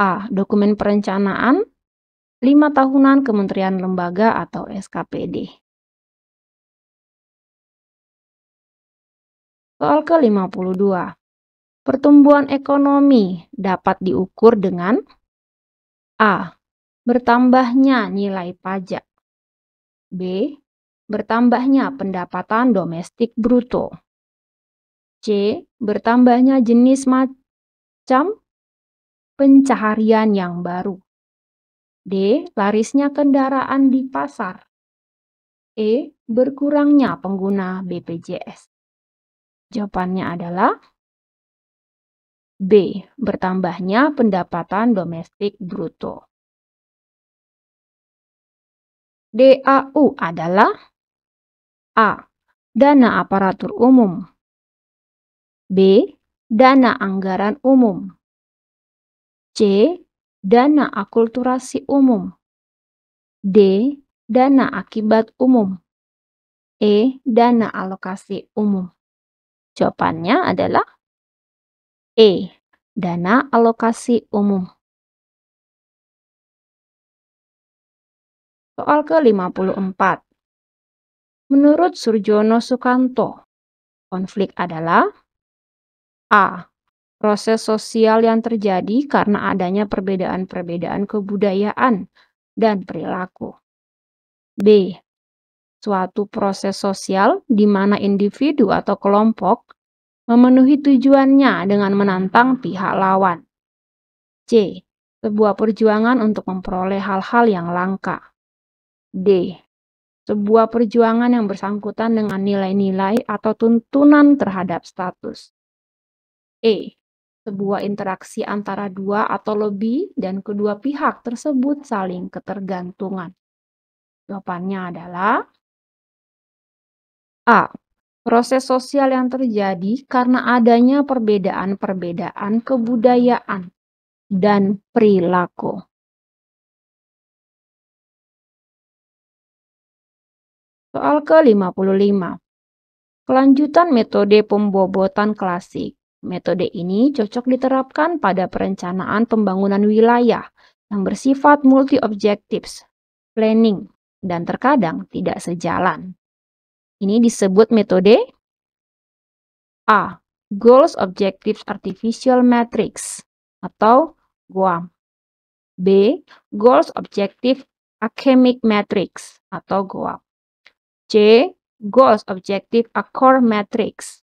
A. Dokumen perencanaan 5 tahunan kementerian lembaga atau SKPD. Soal ke-52. Pertumbuhan ekonomi dapat diukur dengan A. Bertambahnya nilai pajak. B. Bertambahnya pendapatan domestik bruto. C. Bertambahnya jenis macam pencaharian yang baru. D. Larisnya kendaraan di pasar. E. Berkurangnya pengguna BPJS. Jawabannya adalah B. Bertambahnya pendapatan domestik bruto. DAU adalah A. Dana aparatur umum. B. Dana anggaran umum. C. Dana akulturasi umum. D. Dana akibat umum. E. Dana alokasi umum. Jawabannya adalah E. Dana alokasi umum. Soal ke-54. Menurut Surjono Sukanto, konflik adalah A. Proses sosial yang terjadi karena adanya perbedaan-perbedaan kebudayaan dan perilaku. B. Suatu proses sosial di mana individu atau kelompok memenuhi tujuannya dengan menantang pihak lawan. C. Sebuah perjuangan untuk memperoleh hal-hal yang langka. D. Sebuah perjuangan yang bersangkutan dengan nilai-nilai atau tuntunan terhadap status. E. Sebuah interaksi antara dua atau lebih dan kedua pihak tersebut saling ketergantungan. Jawabannya adalah A. Proses sosial yang terjadi karena adanya perbedaan-perbedaan kebudayaan dan perilaku. Soal ke-55. Kelanjutan metode pembobotan klasik. Metode ini cocok diterapkan pada perencanaan pembangunan wilayah yang bersifat multi-objectives, planning, dan terkadang tidak sejalan. Ini disebut metode A. Goals Objectives Artificial Matrix atau GOAM. B. Goals Objective Achemic Matrix atau GOAM. C. Goals Objective Accord Matrix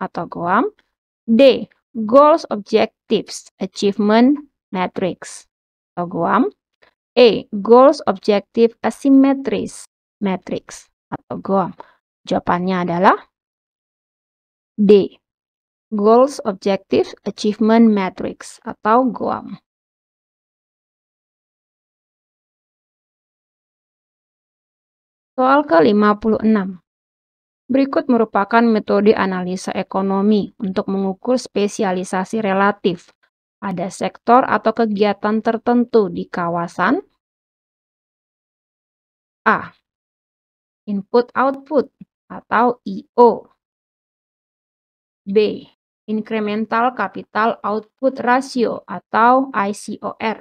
atau GOAM. D. Goals Objectives Achievement Matrix atau GOAM. E. Goals Objective Asymmetries Matrix atau GOAM. Jawabannya adalah D. Goals Objective Achievement Matrix atau GOAM. Soal ke-56. Berikut merupakan metode analisa ekonomi untuk mengukur spesialisasi relatif pada sektor atau kegiatan tertentu di kawasan A. Input-output atau IO. B. Incremental Capital Output Ratio atau ICOR.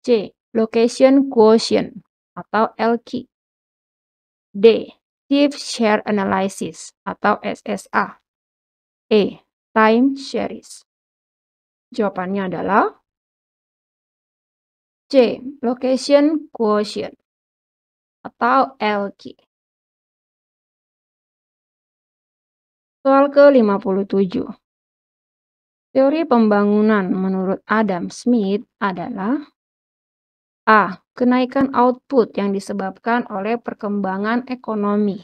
C. Location Quotient atau LQ. D. Shift Share Analysis atau SSA. E. Time Series. Jawabannya adalah C. Location Quotient atau LQ. Soal ke-57. Teori pembangunan menurut Adam Smith adalah A. Kenaikan output yang disebabkan oleh perkembangan ekonomi.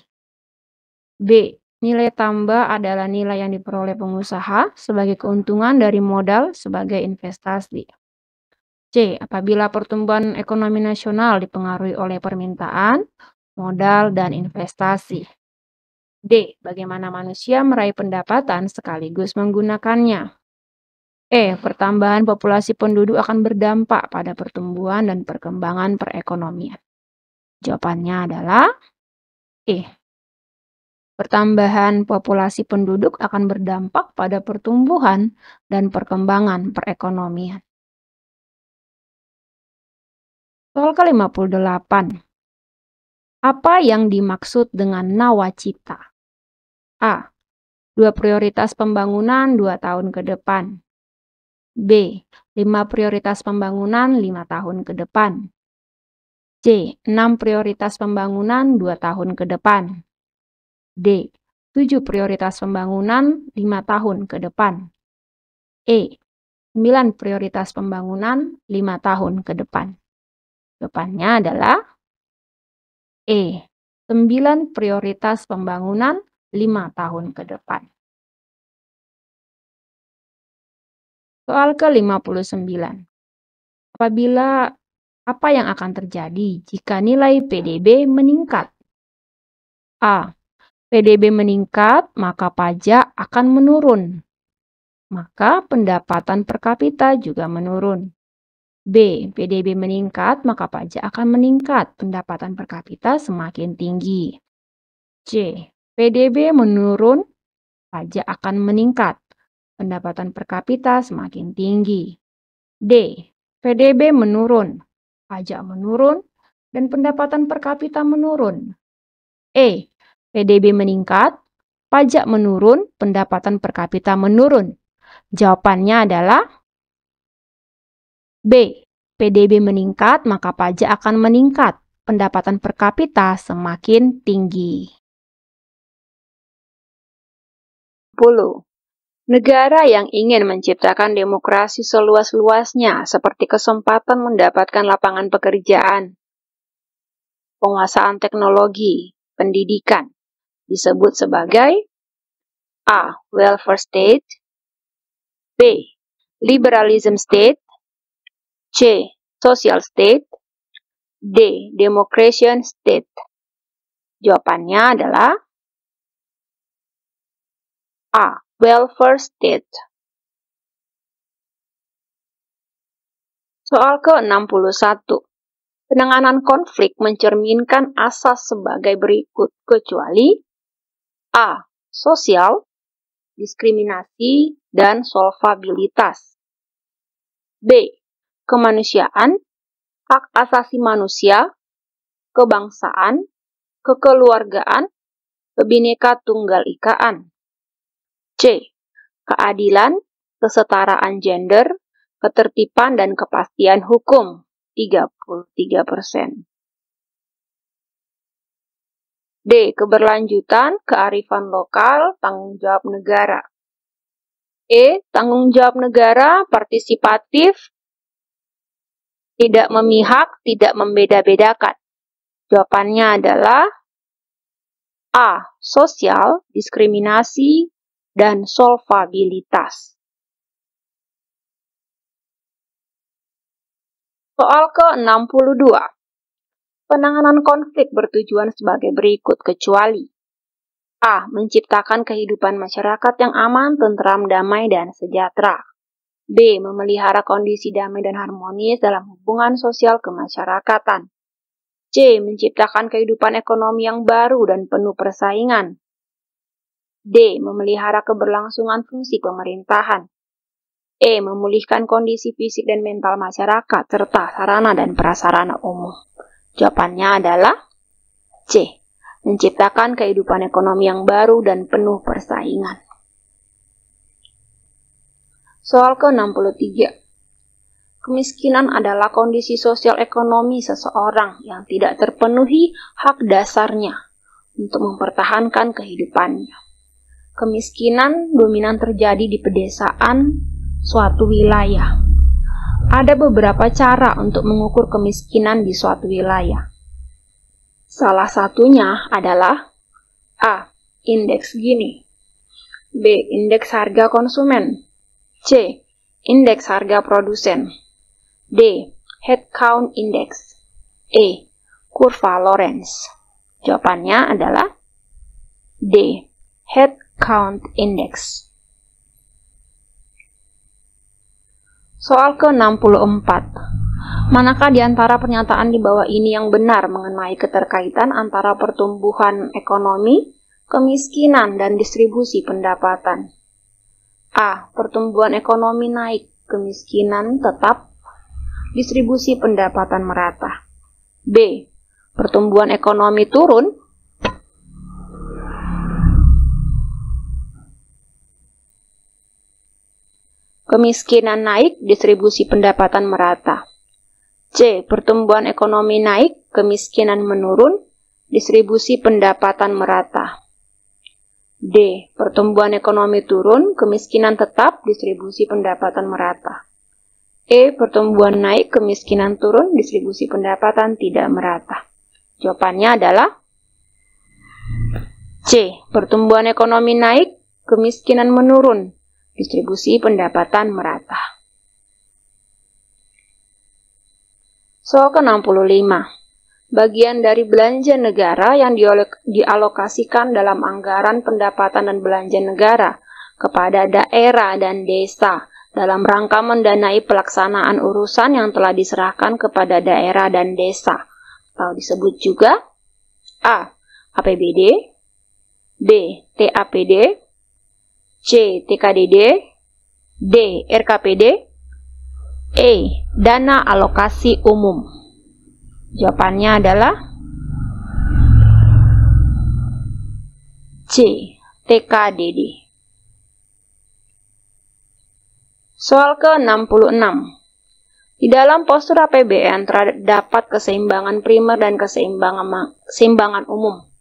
B. Nilai tambah adalah nilai yang diperoleh pengusaha sebagai keuntungan dari modal sebagai investasi. C. Apabila pertumbuhan ekonomi nasional dipengaruhi oleh permintaan, modal, dan investasi. D. Bagaimana manusia meraih pendapatan sekaligus menggunakannya. E. Pertambahan populasi penduduk akan berdampak pada pertumbuhan dan perkembangan perekonomian. Jawabannya adalah E. Pertambahan populasi penduduk akan berdampak pada pertumbuhan dan perkembangan perekonomian. Soal ke-58. Apa yang dimaksud dengan nawacita? A. 2 prioritas pembangunan 2 tahun ke depan. B. 5 prioritas pembangunan 5 tahun ke depan. C. 6 prioritas pembangunan 2 tahun ke depan. D. 7 prioritas pembangunan 5 tahun ke depan. E. 9 prioritas pembangunan 5 tahun ke depan. Jawabannya adalah E. 9 prioritas pembangunan 5 tahun ke depan. Soal ke-59. Apa yang akan terjadi jika nilai PDB meningkat? A. PDB meningkat, maka pajak akan menurun. Maka pendapatan per kapita juga menurun. B. PDB meningkat, maka pajak akan meningkat. Pendapatan per kapita semakin tinggi. C. PDB menurun, pajak akan meningkat. Pendapatan per kapita semakin tinggi. D. PDB menurun, pajak menurun, dan pendapatan per kapita menurun. E. PDB meningkat, pajak menurun, pendapatan per kapita menurun. Jawabannya adalah B. PDB meningkat, maka pajak akan meningkat. Pendapatan per kapita semakin tinggi. 10. Negara yang ingin menciptakan demokrasi seluas-luasnya seperti kesempatan mendapatkan lapangan pekerjaan, penguasaan teknologi, pendidikan, disebut sebagai A. Welfare State. B. Liberalism State. C. Social State. D. Democracy State. Jawabannya adalah A. Welfare State. Soal ke-61. Penanganan konflik mencerminkan asas sebagai berikut, kecuali A. Sosial, diskriminasi, dan solvabilitas. B. Kemanusiaan, hak asasi manusia, kebangsaan, kekeluargaan, kebineka tunggal ikaan. C. Keadilan, kesetaraan gender, ketertiban dan kepastian hukum 33%. D. Keberlanjutan, kearifan lokal, tanggung jawab negara. E. Tanggung jawab negara, partisipatif, tidak memihak, tidak membeda-bedakan. Jawabannya adalah A. Sosial, diskriminasi, dan solvabilitas. Soal ke-62. Penanganan konflik bertujuan sebagai berikut, kecuali A. Menciptakan kehidupan masyarakat yang aman, tentram, damai, dan sejahtera. B. Memelihara kondisi damai dan harmonis dalam hubungan sosial kemasyarakatan. C. Menciptakan kehidupan ekonomi yang baru dan penuh persaingan. D. Memelihara keberlangsungan fungsi pemerintahan. E. Memulihkan kondisi fisik dan mental masyarakat serta sarana dan prasarana umum. Jawabannya adalah C. Menciptakan kehidupan ekonomi yang baru dan penuh persaingan. Soal ke-63. Kemiskinan adalah kondisi sosial ekonomi seseorang yang tidak terpenuhi hak dasarnya untuk mempertahankan kehidupannya. Kemiskinan dominan terjadi di pedesaan suatu wilayah. Ada beberapa cara untuk mengukur kemiskinan di suatu wilayah. Salah satunya adalah A. Indeks Gini, B. Indeks harga konsumen, C. Indeks harga produsen, D. Headcount Index, E. Kurva Lorenz. Jawabannya adalah D. Headcount Index. Soal ke-64. Manakah di antara pernyataan di bawah ini yang benar mengenai keterkaitan antara pertumbuhan ekonomi, kemiskinan, dan distribusi pendapatan? A. Pertumbuhan ekonomi naik, kemiskinan tetap, distribusi pendapatan merata. B. Pertumbuhan ekonomi turun, kemiskinan naik, distribusi pendapatan merata. C. Pertumbuhan ekonomi naik, kemiskinan menurun, distribusi pendapatan merata. D. Pertumbuhan ekonomi turun, kemiskinan tetap, distribusi pendapatan merata. E. Pertumbuhan naik, kemiskinan turun, distribusi pendapatan tidak merata. Jawabannya adalah C. Pertumbuhan ekonomi naik, kemiskinan menurun, distribusi pendapatan merata. Soal ke-65. Bagian dari belanja negara yang dialokasikan dalam anggaran pendapatan dan belanja negara kepada daerah dan desa dalam rangka mendanai pelaksanaan urusan yang telah diserahkan kepada daerah dan desa, atau disebut juga A. APBD, B. TAPD, C. TKDD, D. RKPD, E. Dana alokasi umum. Jawabannya adalah C. TKDD. Soal ke-66. Di dalam postur APBN terdapat keseimbangan primer dan keseimbangan umum.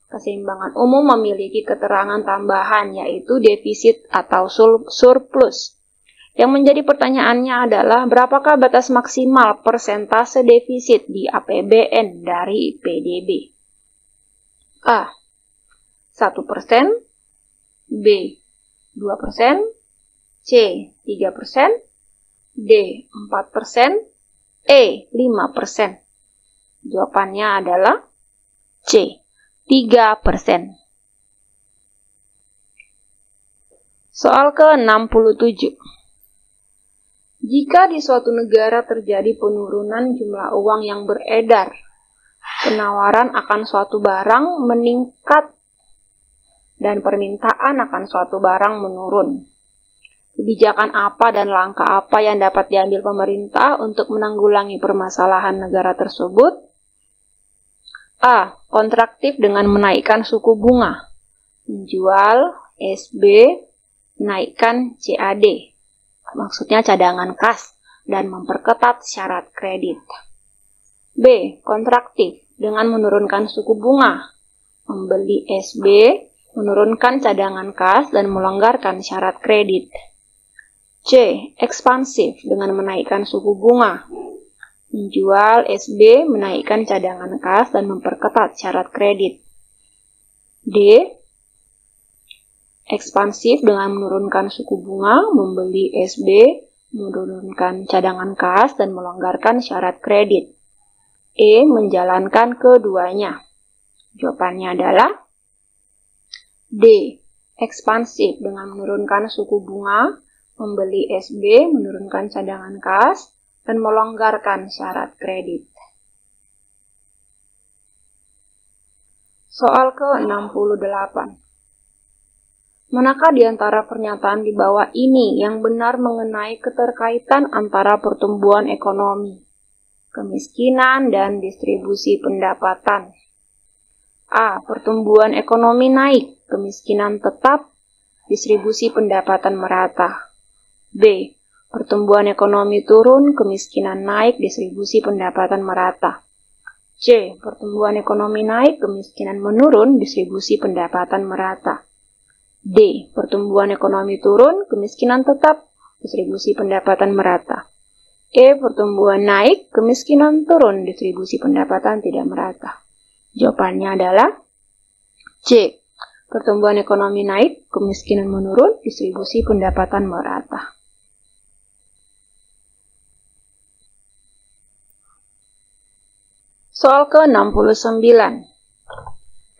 Keseimbangan umum memiliki keterangan tambahan yaitu defisit atau surplus. Yang menjadi pertanyaannya adalah berapakah batas maksimal persentase defisit di APBN dari PDB? A. 1%, B. 2%, C. 3%, D. 4%, E. 5%. Jawabannya adalah C. 3%. Soal ke-67. Jika di suatu negara terjadi penurunan jumlah uang yang beredar, penawaran akan suatu barang meningkat dan permintaan akan suatu barang menurun. Kebijakan apa dan langkah apa yang dapat diambil pemerintah untuk menanggulangi permasalahan negara tersebut? A. Kontraktif dengan menaikkan suku bunga, menjual SB, menaikkan CAD, maksudnya cadangan kas, dan memperketat syarat kredit. B. Kontraktif dengan menurunkan suku bunga, membeli SB, menurunkan cadangan kas, dan melonggarkan syarat kredit. C. Ekspansif dengan menaikkan suku bunga, menjual SB, menaikkan cadangan kas, dan memperketat syarat kredit. D. Ekspansif dengan menurunkan suku bunga, membeli SB, menurunkan cadangan kas, dan melonggarkan syarat kredit. E. Menjalankan keduanya. Jawabannya adalah D. Ekspansif dengan menurunkan suku bunga, membeli SB, menurunkan cadangan kas, dan melonggarkan syarat kredit. Soal ke-68. Manakah di antara pernyataan di bawah ini yang benar mengenai keterkaitan antara pertumbuhan ekonomi, kemiskinan, dan distribusi pendapatan? A. Pertumbuhan ekonomi naik, kemiskinan tetap, distribusi pendapatan merata. B. Pertumbuhan ekonomi turun, kemiskinan naik, distribusi pendapatan merata. C. Pertumbuhan ekonomi naik, kemiskinan menurun, distribusi pendapatan merata. D. Pertumbuhan ekonomi turun, kemiskinan tetap, distribusi pendapatan merata. E. Pertumbuhan naik, kemiskinan turun, distribusi pendapatan tidak merata. Jawabannya adalah C. Pertumbuhan ekonomi naik, kemiskinan menurun, distribusi pendapatan merata. Soal ke-69.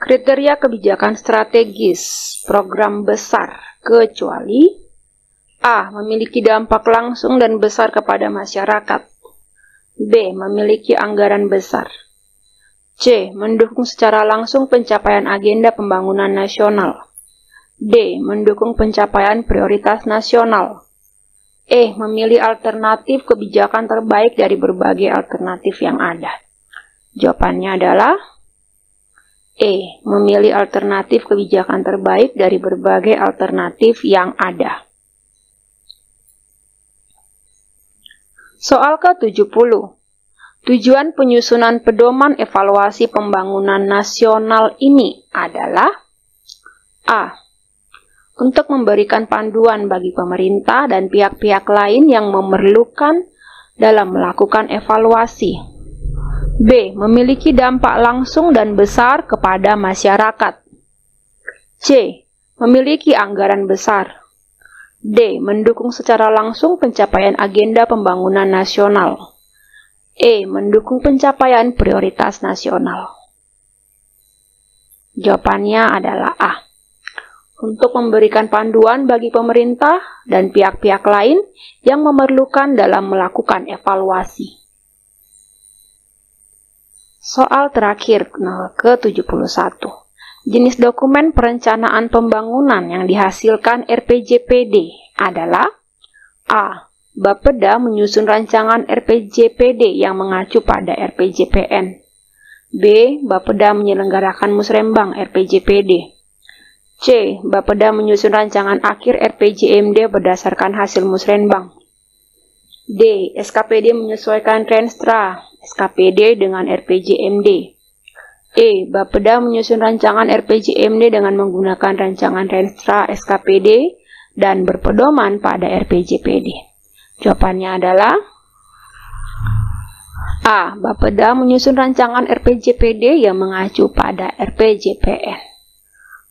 Kriteria kebijakan strategis program besar kecuali A. Memiliki dampak langsung dan besar kepada masyarakat. B. Memiliki anggaran besar. C. Mendukung secara langsung pencapaian agenda pembangunan nasional. D. Mendukung pencapaian prioritas nasional. E. Memilih alternatif kebijakan terbaik dari berbagai alternatif yang ada. Jawabannya adalah E. Memilih alternatif kebijakan terbaik dari berbagai alternatif yang ada. Soal ke-70. Tujuan penyusunan pedoman evaluasi pembangunan nasional ini adalah A. Untuk memberikan panduan bagi pemerintah dan pihak-pihak lain yang memerlukan dalam melakukan evaluasi. B. Memiliki dampak langsung dan besar kepada masyarakat. C. Memiliki anggaran besar. D. Mendukung secara langsung pencapaian agenda pembangunan nasional. E. Mendukung pencapaian prioritas nasional. Jawabannya adalah A. Untuk memberikan panduan bagi pemerintah dan pihak-pihak lain yang memerlukan dalam melakukan evaluasi. Soal terakhir ke-71. Jenis dokumen perencanaan pembangunan yang dihasilkan RPJPD adalah A. Bapeda menyusun rancangan RPJPD yang mengacu pada RPJPN. B. Bapeda menyelenggarakan musrembang RPJPD. C. Bapeda menyusun rancangan akhir RPJMD berdasarkan hasil musrembang. D. SKPD menyesuaikan Renstra SKPD dengan RPJMD. E. Bapeda menyusun rancangan RPJMD dengan menggunakan rancangan Renstra SKPD dan berpedoman pada RPJPD. Jawabannya adalah A. Bapeda menyusun rancangan RPJPD yang mengacu pada RPJPN.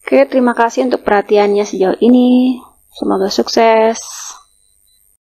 Oke, terima kasih untuk perhatiannya sejauh ini. Semoga sukses.